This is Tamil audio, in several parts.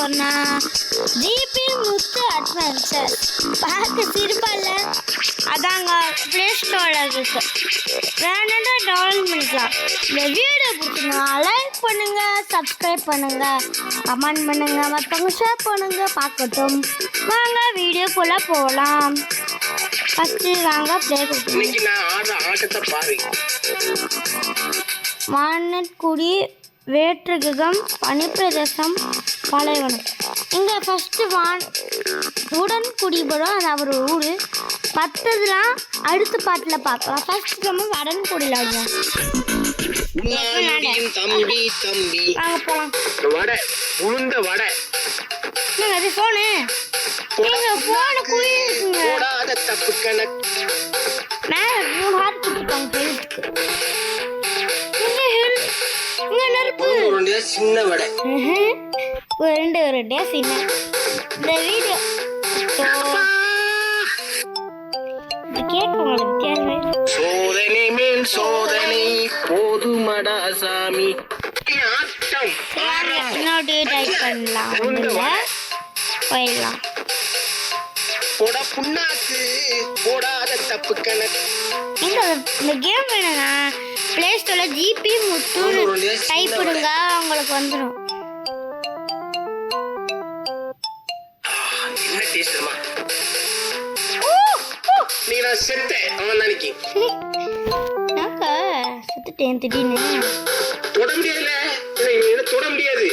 சொன்னா ஜிபி முத்து அட்வென்ச்சர். பார்க்க சிரிப்பால அதாங்க ப்ளே ஸ்டோரில் இருக்கு, வேணும்னா டவுன்லோட் பண்ணிக்கலாம். இந்த வீடியோ பிடிச்சிருந்தா லைக் பண்ணுங்க, சப்ஸ்கிரைப் பண்ணுங்க, கமெண்ட் பண்ணுங்க, மற்றவங்க ஷேர் பண்ணுங்க பார்க்கட்டும். வாங்க வீடியோக்குள்ளே போகலாம். ஃபஸ்ட்டு வாங்க ப்ளே வானட்குடி வேற்றுகிகம் பனிப்பிரதேசம் பாலைவனம். இங்கே ஃபஸ்ட்டு உடன்குடி படம், அது அவர் ஊர். மற்றதுலாம் அடுத்த பாட்டில் பார்க்கலாம். ஃபர்ஸ்ட் நம்ம வடன்குடியில் ஆடுவோம். வாங்க போகலாம். அது ஃபோனு ஃபோனு குயிலுக்குங்க. மேலே 3 ஹார்ட் கொடுத்துருக்காங்க ஹெல்த்துக்கு. இங்கே நெருப்பு சின்ன வடை, ரெண்டு ரெண்டே சின்ன. இந்த வீடியோ கேட்க உங்களுக்கு சோதனை மேல் சோதனை போதுமடா சாமி. இன்னொரு டைப் பண்ணலாம், போயிடலாம். இந்த கேம் வேணும்னா பிளே ஸ்டோர்ல ஜிபி முத்து டைப் பண்ணுங்க, உங்களுக்கு வந்துடும். செத்துட்டேன் திடீர்னு. தொட முடியாது.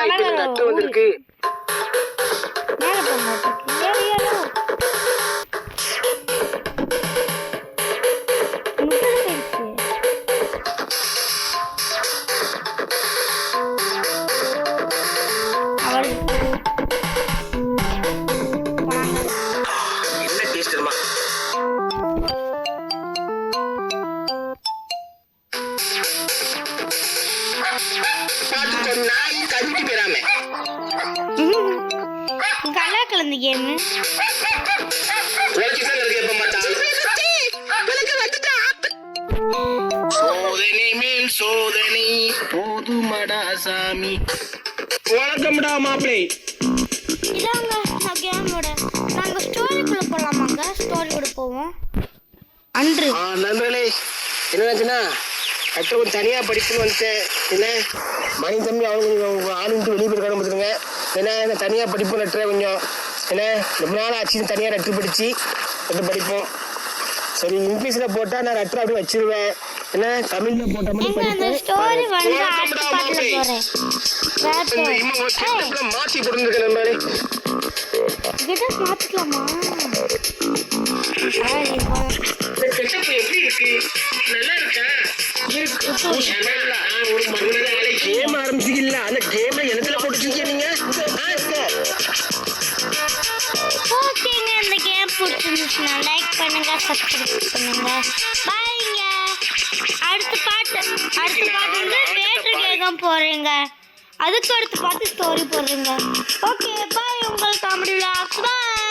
நல்லா கலந்து கேம் சோதனை மேல் சோதனை போதுமடா சாமி. வணக்கம்டா மாப்பிளை. இதாங்க நான் கேமோட நாங்க ஸ்டோரிக்குள்ள போலாமாங்க. ஸ்டோரி கூட போவோம். அன்று நண்பர்களே என்னாச்சுன்னா கொஞ்சம் தனியாக படிப்புன்னு வந்துட்டேன். என்ன மணி தம்பி அவங்க ஆளுன்ட்டு வெளியே போய் பார்த்துருங்க. ஏன்னா நான் தனியாக படிப்பு லெட்டரை கொஞ்சம் ஏன்னா ரொம்ப நாள் ஆச்சு தனியாக லெட்ரு படித்து படிப்போம். சரி இங்கிலீஷில் போட்டால் நான் லெட்டர் அப்படி வச்சிருவேன். ஏன்னா தமிழில் போட்ட மாதிரி மாற்றி போட்டுருக்கேன். நண்பர்களே மாற்றிக்கலாமா? எப்படி இருக்கு? நல்லா இருக்கா? ஒரு கேம் ஆரம்பிச்சிக்கல, அந்த கேம்ல எனத்துல போட்டுருக்கீங்க நீங்க. ஓகேங்க, இந்த கேம் பிடிச்சிருந்துச்சுன்னா லைக் பண்ணுங்க, சப்ஸ்கிரைப் பண்ணுங்க. பாய்ங்க. அடுத்த பாட்டு வந்து வேற்று கேகம் போறீங்க. அதுக்கு அடுத்து பார்த்து ஸ்டோரி போடுறீங்க. Okay bye. உங்கள் காமெடி விளாக்ஸ் பாய்.